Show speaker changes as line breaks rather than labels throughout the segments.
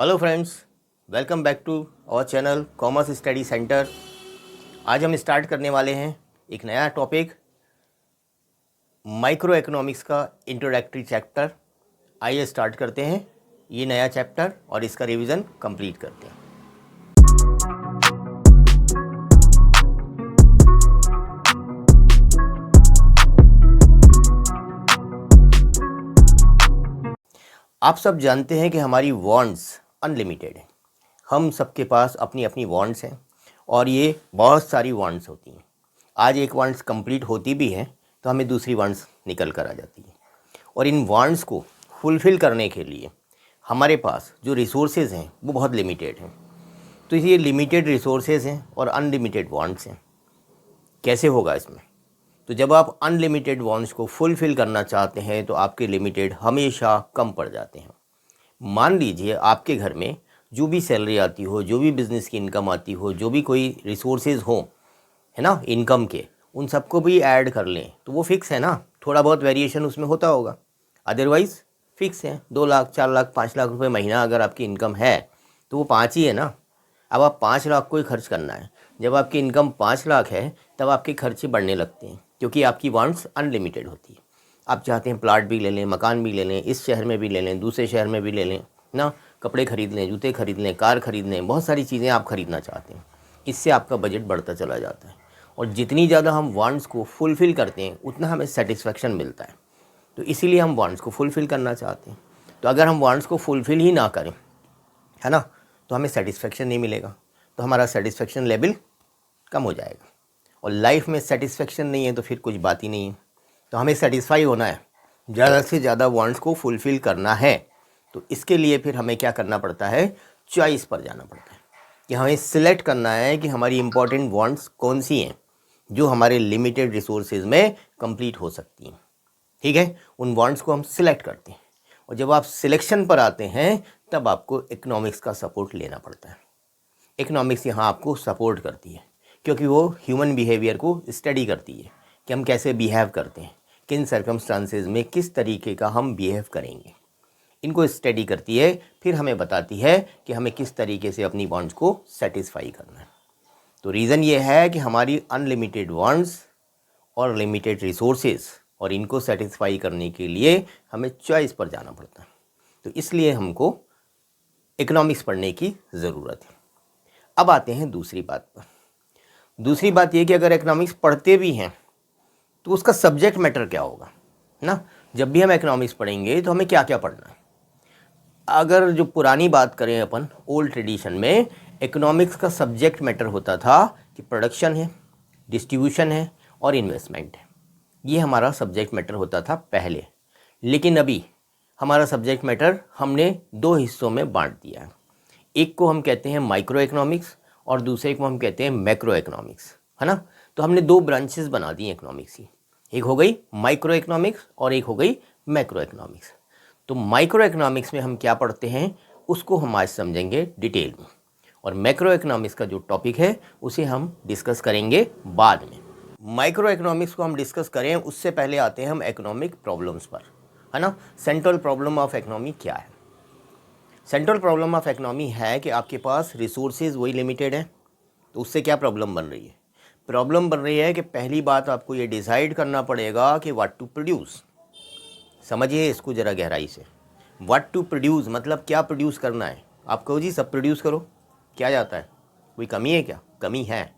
Hello friends, welcome back to our channel commerce study centre. आज हम start करने वाले हैं एक नया टॉपिक, माइक्रो इकोनॉमिक्स का इंट्रोडक्टरी चैप्टर। आइए स्टार्ट करते हैं ये नया चैप्टर और इसका रिवीजन कंप्लीट करते हैं। आप सब जानते हैं कि हमारी वांट्स अनलिमिटेड है। हम सबके पास अपनी अपनी वांट्स हैं और ये बहुत सारी वांट्स होती हैं। आज एक वांट्स कंप्लीट होती भी है तो हमें दूसरी वांट्स निकल कर आ जाती है। और इन वांट्स को फुलफ़िल करने के लिए हमारे पास जो रिसोर्सेज हैं वो बहुत लिमिटेड हैं। तो ये लिमिटेड रिसोर्सेज हैं और अनलिमिटेड वांट्स हैं। कैसे होगा इसमें? तो जब आप अनलिमिटेड वांट्स को फुलफ़िल करना चाहते हैं तो आपके लिमिटेड हमेशा कम पड़ जाते हैं। मान लीजिए आपके घर में जो भी सैलरी आती हो, जो भी बिज़नेस की इनकम आती हो, जो भी कोई रिसोर्सेज हो, है ना, इनकम के, उन सबको भी ऐड कर लें तो वो फिक्स है ना। थोड़ा बहुत वेरिएशन उसमें होता होगा, अदरवाइज़ फिक्स है। 2 लाख 4 लाख 5 लाख रुपए महीना अगर आपकी इनकम है तो वो 5 ही है ना। अब आप 5 लाख को ही खर्च करना है। जब आपकी इनकम 5 लाख है तब आपके खर्चे बढ़ने लगते हैं क्योंकि आपकी वांट्स अनलिमिटेड होती है। आप चाहते हैं प्लाट भी ले लें, मकान भी ले लें, इस शहर में भी ले लें, दूसरे शहर में भी ले लें ना, कपड़े खरीद लें, जूते खरीद लें, कार खरीद लें, बहुत सारी चीज़ें आप खरीदना चाहते हैं। इससे आपका बजट बढ़ता चला जाता है और जितनी ज़्यादा हम वांट्स को फुलफ़िल करते हैं उतना हमें सेटिस्फेक्शन मिलता है। तो इसीलिए हम वांट्स को फुलफ़िल करना चाहते हैं। तो अगर हम वांट्स को फुलफ़िल ही ना करें, है ना, तो हमें सेटिस्फेक्शन नहीं मिलेगा, तो हमारा सेटिस्फेक्शन लेवल कम हो जाएगा। और लाइफ में सेटिस्फेक्शन नहीं है तो फिर कुछ बात ही नहीं है। तो हमें सेटिस्फाई होना है, ज़्यादा से ज़्यादा वांट्स को फुलफ़िल करना है। तो इसके लिए फिर हमें क्या करना पड़ता है, चॉइस पर जाना पड़ता है कि हमें सिलेक्ट करना है कि हमारी इंपॉर्टेंट वांट्स कौन सी हैं जो हमारे लिमिटेड रिसोर्सेज में कंप्लीट हो सकती हैं। ठीक है, उन वांट्स को हम सिलेक्ट करते हैं और जब आप सिलेक्शन पर आते हैं तब आपको इकोनॉमिक्स का सपोर्ट लेना पड़ता है। इकोनॉमिक्स यहाँ आपको सपोर्ट करती है क्योंकि वो ह्यूमन बिहेवियर को स्टडी करती है कि हम कैसे बिहेव करते हैं, किन सर्कमस्टांसेस में किस तरीके का हम बिहेव करेंगे। इनको स्टडी करती है, फिर हमें बताती है कि हमें किस तरीके से अपनी वांट्स को सेटिस्फाई करना है। तो रीज़न ये है कि हमारी अनलिमिटेड वांट्स और लिमिटेड रिसोर्सेज, और इनको सेटिस्फाई करने के लिए हमें चॉइस पर जाना पड़ता है। तो इसलिए हमको इकोनॉमिक्स पढ़ने की ज़रूरत है। अब आते हैं दूसरी बात पर। दूसरी बात ये कि अगर इकोनॉमिक्स पढ़ते भी हैं तो उसका सब्जेक्ट मैटर क्या होगा ना। जब भी हम इकोनॉमिक्स पढ़ेंगे तो हमें क्या क्या पढ़ना है। अगर जो पुरानी बात करें अपन, ओल्ड ट्रेडिशन में इकोनॉमिक्स का सब्जेक्ट मैटर होता था कि प्रोडक्शन है, डिस्ट्रीब्यूशन है और इन्वेस्टमेंट है। ये हमारा सब्जेक्ट मैटर होता था पहले। लेकिन अभी हमारा सब्जेक्ट मैटर हमने 2 हिस्सों में बांट दिया है। एक को हम कहते हैं माइक्रो इकोनॉमिक्स और दूसरे को हम कहते हैं मैक्रो इकोनॉमिक्स, है ना। तो हमने 2 ब्रांचेस बना दी इकोनॉमिक्स की, एक हो गई माइक्रो इकोनॉमिक्स और एक हो गई मैक्रो इकोनॉमिक्स। तो माइक्रो इकोनॉमिक्स में हम क्या पढ़ते हैं उसको हम आज समझेंगे डिटेल में, और मैक्रो इकोनॉमिक्स का जो टॉपिक है उसे हम डिस्कस करेंगे बाद में। माइक्रो इकोनॉमिक्स को हम डिस्कस करें उससे पहले आते हैं हम इकोनॉमिक प्रॉब्लम्स पर, है ना। सेंट्रल प्रॉब्लम ऑफ इकोनॉमी क्या है? सेंट्रल प्रॉब्लम ऑफ इकोनॉमी है कि आपके पास रिसोर्सेज वही लिमिटेड है। तो उससे क्या प्रॉब्लम बन रही है? प्रॉब्लम बन रही है कि पहली बात आपको ये डिसाइड करना पड़ेगा कि व्हाट टू प्रोड्यूस। समझिए इसको ज़रा गहराई से। व्हाट टू प्रोड्यूस मतलब क्या प्रोड्यूस करना है। आप कहो जी सब प्रोड्यूस करो, क्या जाता है? कोई कमी है क्या? कमी है।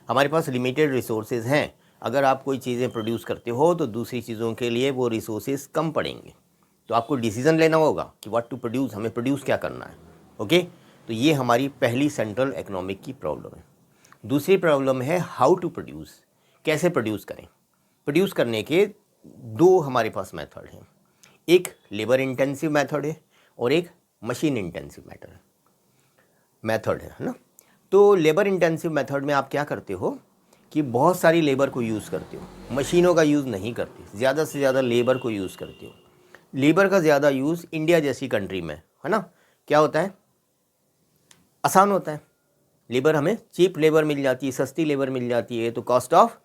हमारे पास लिमिटेड रिसोर्सेज हैं। अगर आप कोई चीज़ें प्रोड्यूस करते हो तो दूसरी चीज़ों के लिए वो रिसोर्सेज कम पड़ेंगे। तो आपको डिसीजन लेना होगा कि व्हाट टू प्रोड्यूस, हमें प्रोड्यूस क्या करना है। ओके, तो ये हमारी पहली सेंट्रल इकोनॉमिक की प्रॉब्लम है। दूसरी प्रॉब्लम है हाउ टू प्रोड्यूस, कैसे प्रोड्यूस करें। प्रोड्यूस करने के 2 हमारे पास मेथड हैं, एक लेबर इंटेंसिव मेथड है और एक मशीन इंटेंसिव मेथड है ना। तो लेबर इंटेंसिव मेथड में आप क्या करते हो कि बहुत सारी लेबर को यूज़ करते हो, मशीनों का यूज़ नहीं करते, ज़्यादा से ज़्यादा लेबर को यूज़ करते हो। लेबर का ज़्यादा यूज़ इंडिया जैसी कंट्री में, है ना, क्या होता है, आसान होता है। लेबर हमें चीप लेबर मिल जाती है, सस्ती लेबर मिल जाती है, तो कॉस्ट ऑफ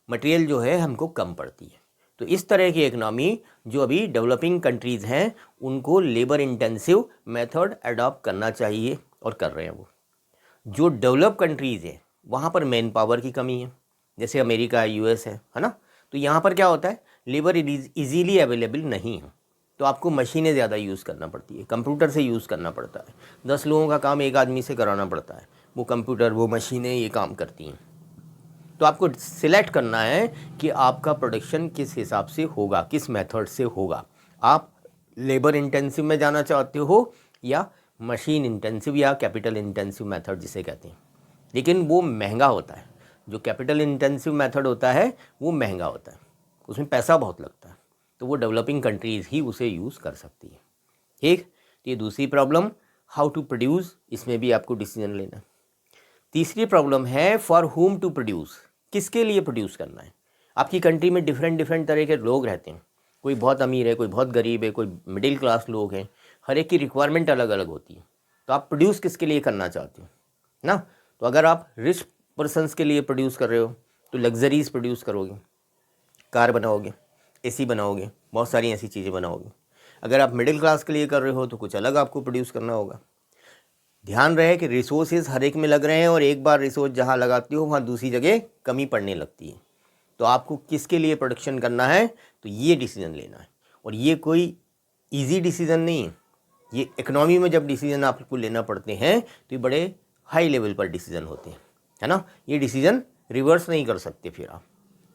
मटेरियल जो है हमको कम पड़ती है। तो इस तरह की इकनॉमी जो अभी डेवलपिंग कंट्रीज़ हैं उनको लेबर इंटेंसिव मेथड अडॉप्ट करना चाहिए और कर रहे हैं वो। जो डेवलप कंट्रीज़ हैं वहाँ पर मैन पावर की कमी है, जैसे अमेरिका है, यूएस है ना। तो यहाँ पर क्या होता है, लेबर इजीली अवेलेबल नहीं है, तो आपको मशीनें ज़्यादा यूज़ करना पड़ती है, कंप्यूटर से यूज़ करना पड़ता है। 10 लोगों का काम एक आदमी से कराना पड़ता है, वो कंप्यूटर वो मशीनें ये काम करती हैं। तो आपको सिलेक्ट करना है कि आपका प्रोडक्शन किस हिसाब से होगा, किस मेथड से होगा। आप लेबर इंटेंसिव में जाना चाहते हो या मशीन इंटेंसिव या कैपिटल इंटेंसिव मेथड जिसे कहते हैं। लेकिन वो महंगा होता है, जो कैपिटल इंटेंसिव मेथड होता है वो महंगा होता है, उसमें पैसा बहुत लगता है, तो वो डेवलपिंग कंट्रीज़ ही उसे यूज़ कर सकती है। ठीक, तो ये दूसरी प्रॉब्लम, हाउ टू प्रोड्यूस, इसमें भी आपको डिसीजन लेना है। तीसरी प्रॉब्लम है फॉर हुम टू प्रोड्यूस, किसके लिए प्रोड्यूस करना है। आपकी कंट्री में डिफरेंट तरह के लोग रहते हैं, कोई बहुत अमीर है, कोई बहुत गरीब है, कोई मिडिल क्लास लोग हैं, हर एक की रिक्वायरमेंट अलग अलग होती है। तो आप प्रोड्यूस किसके लिए करना चाहते हो ना। तो अगर आप रिच पर्सनस के लिए प्रोड्यूस कर रहे हो तो लग्जरीज प्रोड्यूस करोगे, कार बनाओगे, एसी बनाओगे, बहुत सारी ऐसी चीज़ें बनाओगे। अगर आप मिडिल क्लास के लिए कर रहे हो तो कुछ अलग आपको प्रोड्यूस करना होगा। ध्यान रहे कि रिसोर्सेज हर एक में लग रहे हैं और एक बार रिसोर्स जहाँ लगाते हो वहाँ दूसरी जगह कमी पड़ने लगती है। तो आपको किसके लिए प्रोडक्शन करना है, तो ये डिसीजन लेना है। और ये कोई इजी डिसीजन नहीं है, ये इकोनॉमी में जब डिसीजन आपको लेना पड़ते हैं तो ये बड़े हाई लेवल पर डिसीजन होते हैं, है ना। ये डिसीजन रिवर्स नहीं कर सकते फिर आप,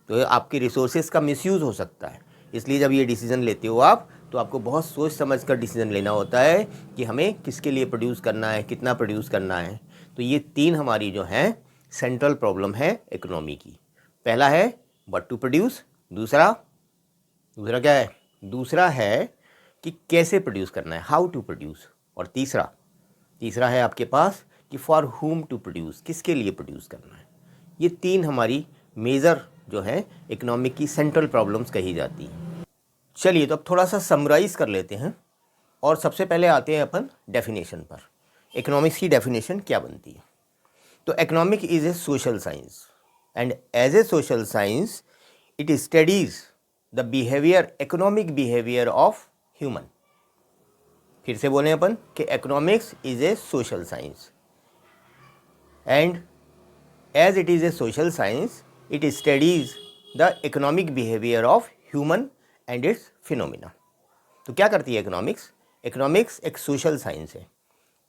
तो आपके रिसोर्सेज का मिसयूज़ हो सकता है। इसलिए जब ये डिसीजन लेते हो आप तो आपको बहुत सोच समझ कर डिसीजन लेना होता है कि हमें किसके लिए प्रोड्यूस करना है, कितना प्रोड्यूस करना है। तो ये तीन हमारी जो हैं सेंट्रल प्रॉब्लम है इकोनॉमी की। पहला है व्हाट टू प्रोड्यूस, दूसरा क्या है, दूसरा है कि कैसे प्रोड्यूस करना है, हाउ टू प्रोड्यूस, और तीसरा है आपके पास कि फॉर हुम टू प्रोड्यूस, किसके लिए प्रोड्यूस करना है। ये तीन हमारी मेजर जो है इकोनॉमिक की सेंट्रल प्रॉब्लम्स कही जाती हैं। चलिए तो अब थोड़ा सा समराइज कर लेते हैं और सबसे पहले आते हैं अपन डेफिनेशन पर। इकोनॉमिक्स की डेफिनेशन क्या बनती है। तो economic is a social science and as a social science it studies the behaviour, economic behaviour of human. फिर से बोलें अपन कि economics is a social science and as it is a social science it studies the economic behaviour of human and its phenomena. तो क्या करती है economics, economics एक सोशल साइंस है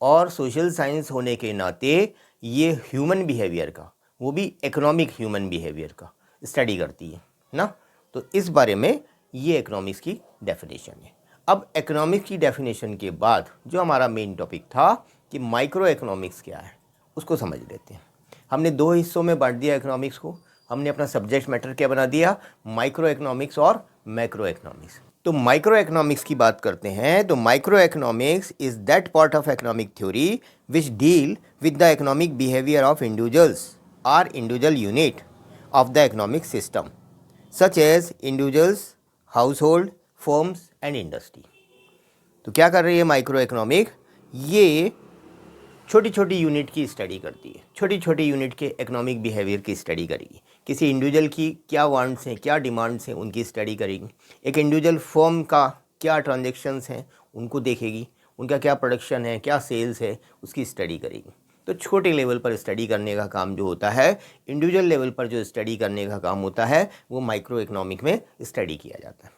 और सोशल साइंस होने के नाते ये ह्यूमन बिहेवियर का, वो भी इकोनॉमिक ह्यूमन बिहेवियर का स्टडी करती है ना। तो इस बारे में ये इकोनॉमिक्स की डेफिनेशन है। अब इकोनॉमिक्स की डेफिनेशन के बाद जो हमारा मेन टॉपिक था कि माइक्रो इकोनॉमिक्स क्या है उसको समझ लेते हैं। हमने दो हिस्सों में बांट दिया इकोनॉमिक्स को, हमने अपना सब्जेक्ट मैटर क्या बना दिया, माइक्रो इकोनॉमिक्स और मैक्रो इकोनॉमिक्स। तो माइक्रो इकोनॉमिक्स की बात करते हैं तो micro economics is that part of economic theory which deal with the economic behaviour of individuals or individual unit of the economic system such as individuals, household, firms and industry. तो क्या कर रही है माइक्रो इकोनॉमिक, ये छोटी छोटी unit की study करती है, छोटी छोटी यूनिट के इकोनॉमिक बिहेवियर की स्टडी करेगी। किसी इंडिविजुअल की क्या वांट्स हैं, क्या डिमांड्स हैं, उनकी स्टडी करेगी। एक इंडिविजुअल फर्म का क्या ट्रांजेक्शन्स हैं उनको देखेगी, उनका क्या प्रोडक्शन है, क्या सेल्स है, उसकी स्टडी करेगी। तो छोटे लेवल पर स्टडी करने का काम जो होता है, इंडिविजुअल लेवल पर जो स्टडी करने का काम होता है, वो माइक्रो इकोनॉमिक में स्टडी किया जाता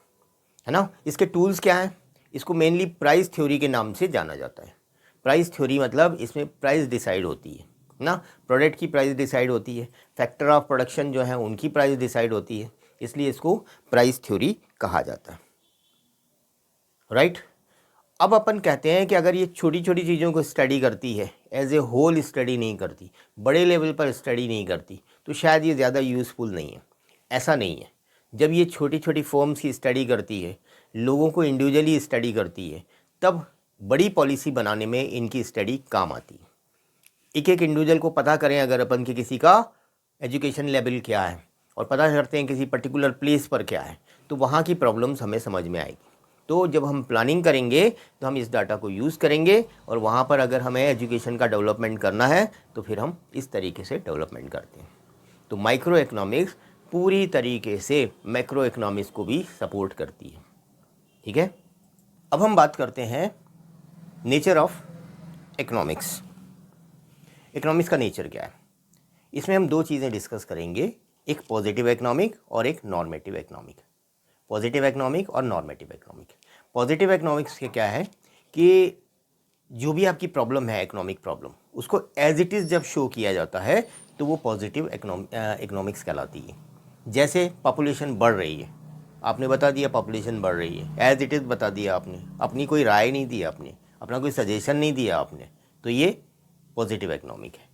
है ना। इसके टूल्स क्या हैं, इसको मेनली प्राइस थ्योरी के नाम से जाना जाता है। प्राइस थ्योरी मतलब इसमें प्राइस डिसाइड होती है ना, प्रोडक्ट की प्राइस डिसाइड होती है, फैक्टर ऑफ प्रोडक्शन जो है उनकी प्राइस डिसाइड होती है, इसलिए इसको प्राइस थ्योरी कहा जाता है, राइट। अब अपन कहते हैं कि अगर ये छोटी छोटी चीज़ों को स्टडी करती है, एज ए होल स्टडी नहीं करती, बड़े लेवल पर स्टडी नहीं करती, तो शायद ये ज़्यादा यूज़फुल नहीं है। ऐसा नहीं है, जब ये छोटी छोटी फॉर्म्स की स्टडी करती है, लोगों को इंडिविजुअली स्टडी करती है, तब बड़ी पॉलिसी बनाने में इनकी स्टडी काम आती है। एक एक इंडिविजुअल को पता करें अगर अपन के किसी का एजुकेशन लेवल क्या है और पता करते हैं किसी पर्टिकुलर प्लेस पर क्या है, तो वहाँ की प्रॉब्लम्स हमें समझ में आएगी। तो जब हम प्लानिंग करेंगे तो हम इस डाटा को यूज़ करेंगे और वहाँ पर अगर हमें एजुकेशन का डेवलपमेंट करना है तो फिर हम इस तरीके से डेवलपमेंट करते हैं। तो माइक्रो इकोनॉमिक्स पूरी तरीके से मैक्रो इकोनॉमिक्स को भी सपोर्ट करती है। ठीक है, अब हम बात करते हैं नेचर ऑफ इकोनॉमिक्स। इकोनॉमिक्स का नेचर क्या है, इसमें हम दो चीज़ें डिस्कस करेंगे, एक पॉजिटिव इकोनॉमिक और एक नॉर्मेटिव इकोनॉमिक। पॉजिटिव इकोनॉमिक और नॉर्मेटिव इकोनॉमिक। पॉजिटिव इकोनॉमिक्स के क्या है कि जो भी आपकी प्रॉब्लम है, इकोनॉमिक प्रॉब्लम, उसको एज इट इज़ जब शो किया जाता है तो वो पॉजिटिव इकोनॉमिक्स कहलाती है। जैसे पॉपुलेशन बढ़ रही है, आपने बता दिया पॉपुलेशन बढ़ रही है, एज इट इज़ बता दिया आपने, अपनी कोई राय नहीं दी आपने, अपना कोई सजेशन नहीं दिया आपने, तो ये पॉजिटिव इकोनॉमिक है।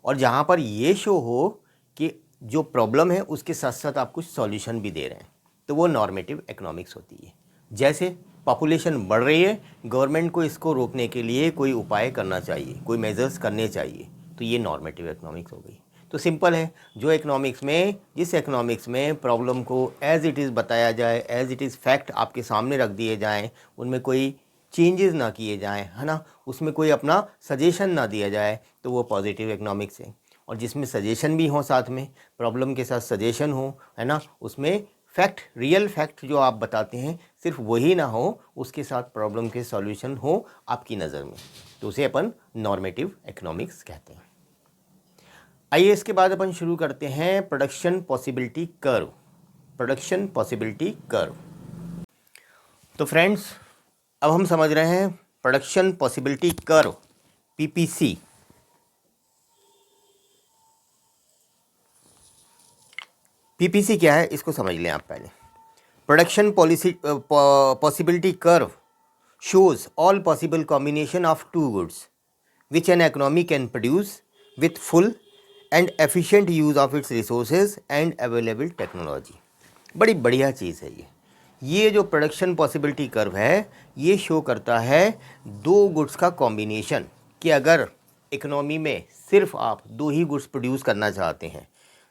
और जहाँ पर ये शो हो कि जो प्रॉब्लम है उसके साथ साथ आप कुछ सॉल्यूशन भी दे रहे हैं, तो वो नॉर्मेटिव इकोनॉमिक्स होती है। जैसे पॉपुलेशन बढ़ रही है, गवर्नमेंट को इसको रोकने के लिए कोई उपाय करना चाहिए, कोई मेजर्स करने चाहिए, तो ये नॉर्मेटिव इकोनॉमिक्स हो गई। तो सिंपल है, जो इकोनॉमिक्स में, जिस इकोनॉमिक्स में प्रॉब्लम को एज इट इज़ बताया जाए, एज इट इज़ फैक्ट आपके सामने रख दिए जाएँ, उनमें कोई चेंजेस ना किए जाएँ, है ना, उसमें कोई अपना सजेशन ना दिया जाए, तो वो पॉजिटिव इकोनॉमिक्स है। और जिसमें सजेशन भी हो, साथ में प्रॉब्लम के साथ सजेशन हो, है ना, उसमें फैक्ट, रियल फैक्ट जो आप बताते हैं सिर्फ वही ना हो, उसके साथ प्रॉब्लम के सॉल्यूशन हो आपकी नज़र में, तो उसे अपन नॉर्मेटिव इकोनॉमिक्स कहते हैं। आइए इसके बाद अपन शुरू करते हैं production possibility curve. Production possibility curve. तो फ्रेंड्स, अब हम समझ रहे हैं production possibility curve, PPC. PPC क्या है इसको समझ लें आप पहले। Production possibility curve shows all possible combination of two goods which an economy can produce with full and efficient use of its resources and available technology। बड़ी बढ़िया चीज़ है ये जो प्रोडक्शन पॉसिबिलिटी कर्व है, ये शो करता है दो गुड्स का कॉम्बिनेशन, कि अगर इकोनॉमी में सिर्फ आप दो ही गुड्स प्रोड्यूस करना चाहते हैं,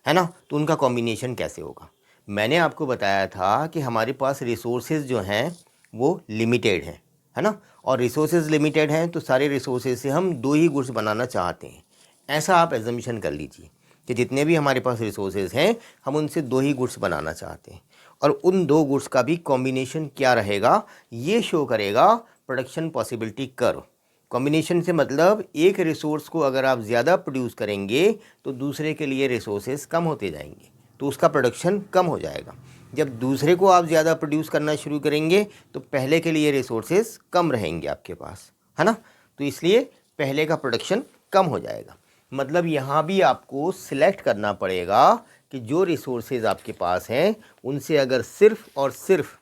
है ना, तो उनका कॉम्बिनेशन कैसे होगा। मैंने आपको बताया था कि हमारे पास रिसोर्सेज जो हैं वो लिमिटेड हैं, है ना, और रिसोर्सेज लिमिटेड हैं, तो सारे रिसोर्सेज से हम दो ही गुड्स बनाना चाहते हैं। ऐसा आप एजम्पशन कर लीजिए कि जितने भी हमारे पास रिसोर्सेज हैं, हम उनसे दो ही गुड्स बनाना चाहते हैं, और उन दो गुड्स का भी कॉम्बिनेशन क्या रहेगा, ये शो करेगा प्रोडक्शन पॉसिबिलिटी कर्व। कॉम्बिनेशन से मतलब एक रिसोर्स को अगर आप ज़्यादा प्रोड्यूस करेंगे तो दूसरे के लिए रिसोर्सेज कम होते जाएंगे, तो उसका प्रोडक्शन कम हो जाएगा। जब दूसरे को आप ज़्यादा प्रोड्यूस करना शुरू करेंगे तो पहले के लिए रिसोर्सेज कम रहेंगे आपके पास, है ना, तो इसलिए पहले का प्रोडक्शन कम हो जाएगा। मतलब यहाँ भी आपको सिलेक्ट करना पड़ेगा कि जो रिसोर्सेज आपके पास हैं उनसे अगर सिर्फ और सिर्फ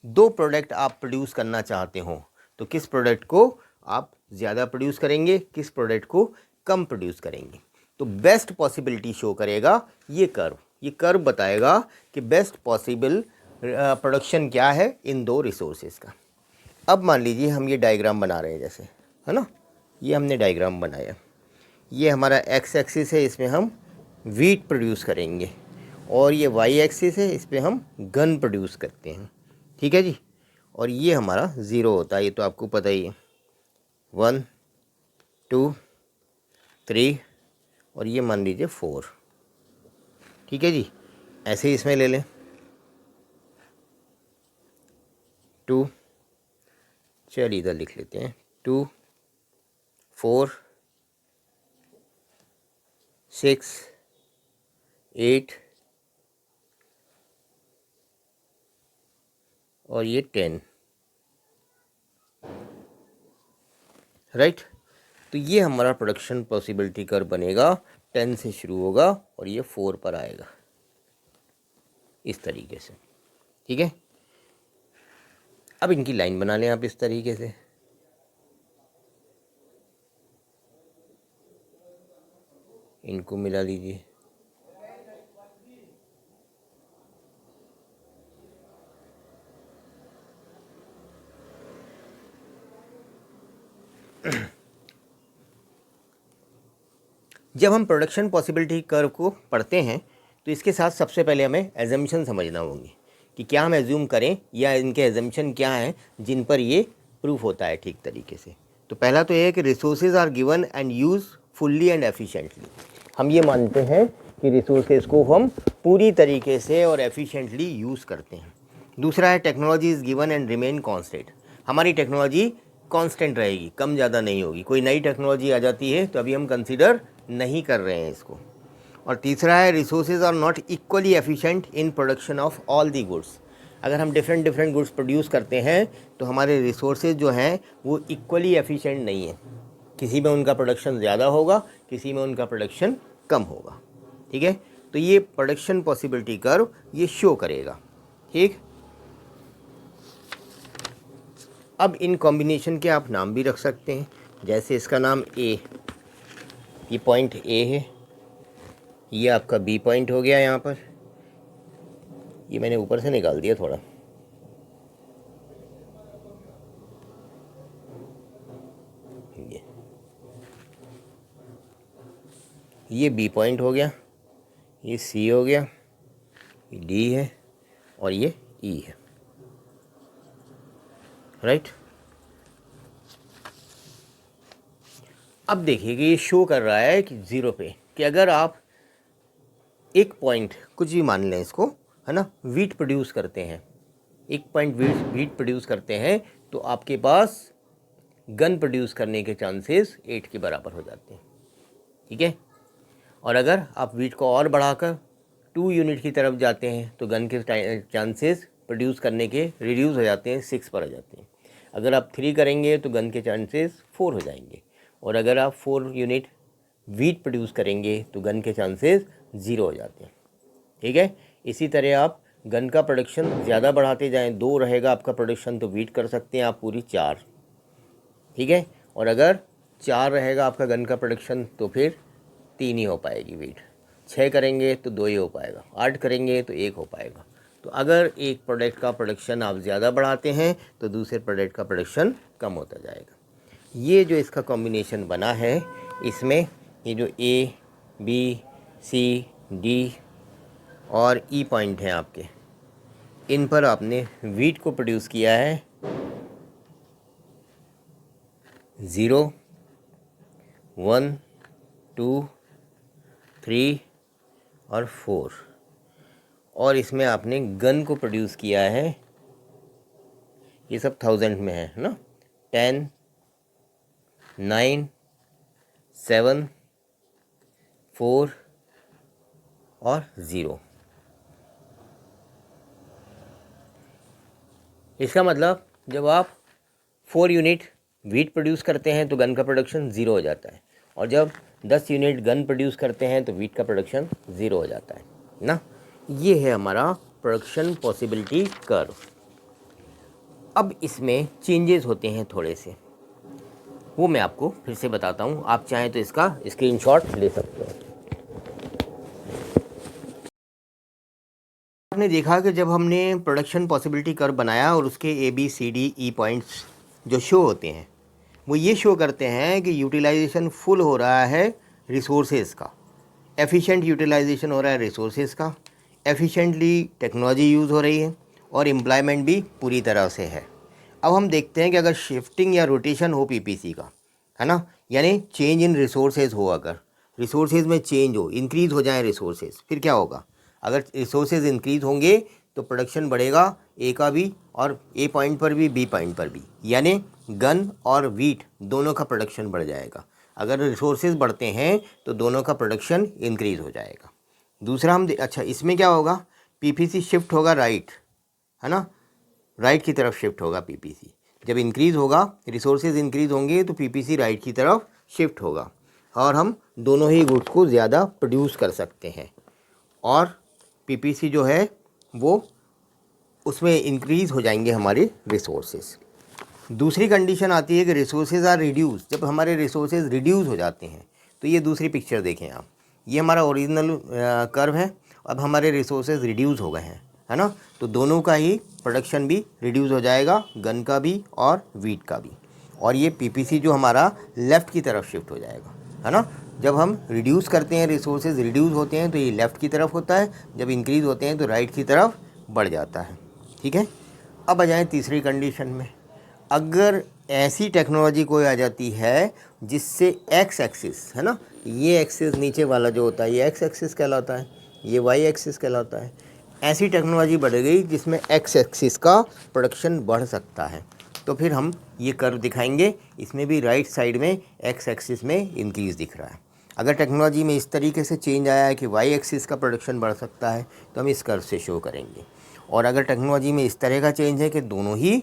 दो प्रोडक्ट आप प्रोड्यूस करना चाहते हो, तो किस प्रोडक्ट को आप ज़्यादा प्रोड्यूस करेंगे, किस प्रोडक्ट को कम प्रोड्यूस करेंगे। तो बेस्ट पॉसिबिलिटी शो करेगा ये कर्व। ये कर्व बताएगा कि बेस्ट पॉसिबल प्रोडक्शन क्या है इन दो रिसोर्सेज का। अब मान लीजिए हम ये डायग्राम बना रहे हैं, जैसे, है ना, ये हमने डायग्राम बनाया, ये हमारा एक्स एक्सिस है, इसमें हम वीट प्रोड्यूस करेंगे, और ये वाई एक्सिस है, इस पर हम गन प्रोड्यूस करते हैं। ठीक है जी, और ये हमारा ज़ीरो होता है, ये तो आपको पता ही है, 1 2 3 और ये मान लीजिए 4। ठीक है जी, ऐसे ही इसमें ले लें 2, चलिए इधर लिख लेते हैं 2 4 6 8 और ये 10, राइट। तो ये हमारा प्रोडक्शन पॉसिबिलिटी कर्व बनेगा, 10 से शुरू होगा और ये 4 पर आएगा, इस तरीके से। ठीक है, अब इनकी लाइन बना लें आप इस तरीके से। इनको मिला लीजिए, जब हम प्रोडक्शन पॉसिबिलिटी कर्व को पढ़ते हैं तो इसके साथ सबसे पहले हमें एजम्पशन समझना होंगे कि क्या हम एज्यूम करें, या इनके एजम्पशन क्या हैं जिन पर ये प्रूफ होता है ठीक तरीके से। तो पहला तो ये है कि resources are given and use fully and efficiently. हम ये मानते हैं कि रिसोर्सेज को हम पूरी तरीके से और एफिशिएंटली यूज़ करते हैं। दूसरा है technology is given and remain constant. हमारी टेक्नोलॉजी कांस्टेंट रहेगी, कम ज़्यादा नहीं होगी। कोई नई टेक्नोलॉजी आ जाती है तो अभी हम कंसीडर नहीं कर रहे हैं इसको। और तीसरा है resources are not equally efficient in production of all the goods. अगर हम डिफरेंट गुड्स प्रोड्यूस करते हैं तो हमारे रिसोर्सेज जो हैं वो इक्वली एफिशिएंट नहीं है। किसी में उनका प्रोडक्शन ज़्यादा होगा, किसी में उनका प्रोडक्शन कम होगा। ठीक है, तो ये प्रोडक्शन पॉसिबिलिटी कर्व ये शो करेगा। ठीक, अब इन कॉम्बिनेशन के आप नाम भी रख सकते हैं, जैसे इसका नाम ए, ये पॉइंट ए है, ये आपका बी पॉइंट हो गया। यहाँ पर ये मैंने ऊपर से निकाल दिया थोड़ा, ये बी पॉइंट हो गया, ये सी हो गया, ये डी है और ये ई है। राइट, अब देखिए कि ये शो कर रहा है कि 0 पे कि अगर आप एक पॉइंट कुछ भी मान लें इसको, है ना, वीट प्रोड्यूस करते हैं, एक पॉइंट वीट प्रोड्यूस करते हैं तो आपके पास गन प्रोड्यूस करने के चांसेस 8 के बराबर हो जाते हैं। ठीक है, और अगर आप वीट को और बढ़ाकर 2 यूनिट की तरफ जाते हैं तो गन के चांसेस प्रोड्यूस करने के रिड्यूस हो जाते हैं, 6 पर आ जाते हैं। अगर आप 3 करेंगे तो गन के चांसेस 4 हो जाएंगे, और अगर आप 4 यूनिट वीट प्रोड्यूस करेंगे तो गन के चांसेस 0 हो जाते हैं। ठीक है, इसी तरह आप गन का प्रोडक्शन ज़्यादा बढ़ाते जाएं, 2 रहेगा आपका प्रोडक्शन तो वीट कर सकते हैं आप पूरी 4। ठीक है, और अगर 4 रहेगा आपका गन का प्रोडक्शन तो फिर 3 ही हो पाएगी वीट। 6 करेंगे तो 2 ही हो पाएगा, 8 करेंगे तो 1 हो पाएगा। तो अगर एक प्रोडक्ट का प्रोडक्शन आप ज़्यादा बढ़ाते हैं तो दूसरे प्रोडक्ट का प्रोडक्शन कम होता जाएगा। ये जो इसका कॉम्बिनेशन बना है, इसमें ये जो ए, बी, सी, डी और ई पॉइंट हैं आपके, इन पर आपने वीट को प्रोड्यूस किया है 0, 1, 2, 3 और 4, और इसमें आपने गन को प्रोड्यूस किया है, ये सब 1000 में है ना, 10, 9, 7, 4 और 0। इसका मतलब जब आप 4 यूनिट वीट प्रोड्यूस करते हैं तो गन का प्रोडक्शन 0 हो जाता है, और जब 10 यूनिट गन प्रोड्यूस करते हैं तो वीट का प्रोडक्शन 0 हो जाता है ना। ये है हमारा प्रोडक्शन पॉसिबिलिटी कर्व। अब इसमें चेंजेस होते हैं थोड़े से, वो मैं आपको फिर से बताता हूँ, आप चाहें तो इसका स्क्रीनशॉट ले सकते हैं। आपने देखा कि जब हमने प्रोडक्शन पॉसिबिलिटी कर्व बनाया और उसके A B C D E points जो शो होते हैं वो ये शो करते हैं कि यूटिलाइजेशन फुल हो रहा है रिसोर्सेज का, एफिशिएंट यूटिलाइजेशन हो रहा है रिसोर्सेज का, एफिशिएंटली टेक्नोलॉजी यूज़ हो रही है और एम्प्लॉयमेंट भी पूरी तरह से है। अब हम देखते हैं कि अगर शिफ्टिंग या रोटेशन हो पीपीसी का, है ना, यानी चेंज इन रिसोर्सेज हो, अगर रिसोर्सेज में चेंज हो, इंक्रीज़ हो जाए रिसोर्सेज, फिर क्या होगा? अगर रिसोर्सेज इंक्रीज़ होंगे तो प्रोडक्शन बढ़ेगा ए का भी, और ए पॉइंट पर भी, बी पॉइंट पर भी, यानी गन और वीट दोनों का प्रोडक्शन बढ़ जाएगा। अगर रिसोर्सेज बढ़ते हैं तो दोनों का प्रोडक्शन इंक्रीज़ हो जाएगा। दूसरा हम अच्छा इसमें क्या होगा, पीपीसी शिफ्ट होगा राइट, है ना, राइट की तरफ शिफ्ट होगा पीपीसी। जब इंक्रीज़ होगा, रिसोर्सेज इंक्रीज़ होंगे तो पीपीसी राइट की तरफ शिफ्ट होगा, और हम दोनों ही गुड्स को ज़्यादा प्रोड्यूस कर सकते हैं, और पीपीसी जो है वो उसमें इंक्रीज़ हो जाएंगे हमारे रिसोर्सेज। दूसरी कंडीशन आती है कि रिसोर्सेज आर रिड्यूस। जब हमारे रिसोर्सेज रिड्यूस हो जाते हैं तो ये दूसरी पिक्चर देखें आप, ये हमारा ओरिजिनल कर्व है, अब हमारे रिसोर्सेज रिड्यूस हो गए हैं, है ना, तो दोनों का ही प्रोडक्शन भी रिड्यूस हो जाएगा, गन का भी और वीट का भी, और ये पीपीसी जो हमारा लेफ़्ट की तरफ शिफ्ट हो जाएगा, है ना। जब हम रिड्यूस करते हैं, रिसोर्सेज रिड्यूस होते हैं तो ये लेफ़्ट की तरफ होता है, जब इंक्रीज़ होते हैं तो राइट की तरफ बढ़ जाता है। ठीक है, अब आ जाएँ तीसरी कंडीशन में। अगर ऐसी टेक्नोलॉजी कोई आ जाती है जिससे एक्स एक्सिस है ना, ये एक्सिस नीचे वाला जो होता है ये एक्स एक्सिस कहलाता है, ये वाई एक्सिस कहलाता है। ऐसी टेक्नोलॉजी बढ़ गई जिसमें एक्स एक्सिस का प्रोडक्शन बढ़ सकता है, तो फिर हम ये कर्व दिखाएंगे, इसमें भी राइट साइड में एक्स एक्सिस में इंक्रीज़ दिख रहा है। अगर टेक्नोलॉजी में इस तरीके से चेंज आया है कि वाई एक्सिस का प्रोडक्शन बढ़ सकता है तो हम इस कर्व से शो करेंगे। और अगर टेक्नोलॉजी में इस तरह का चेंज है कि दोनों ही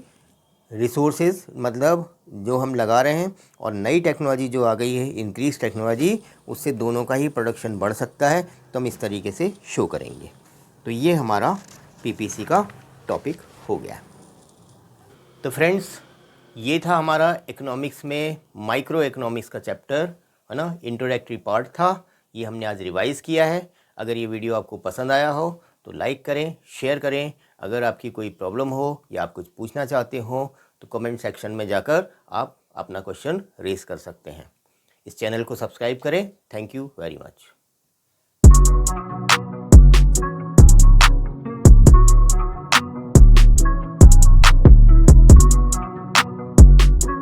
रिसोर्सेज मतलब जो हम लगा रहे हैं और नई टेक्नोलॉजी जो आ गई है इंक्रीज टेक्नोलॉजी, उससे दोनों का ही प्रोडक्शन बढ़ सकता है, तो हम इस तरीके से शो करेंगे। तो ये हमारा पीपीसी का टॉपिक हो गया। तो फ्रेंड्स, ये था हमारा इकोनॉमिक्स में माइक्रो इकोनॉमिक्स का चैप्टर, है ना, इंट्रोडक्टरी पार्ट था। ये हमने आज रिवाइज़ किया है। अगर ये वीडियो आपको पसंद आया हो तो लाइक करें, शेयर करें। अगर आपकी कोई प्रॉब्लम हो या आप कुछ पूछना चाहते हो तो कमेंट सेक्शन में जाकर आप अपना क्वेश्चन रेज कर सकते हैं। इस चैनल को सब्सक्राइब करें। Thank you very much.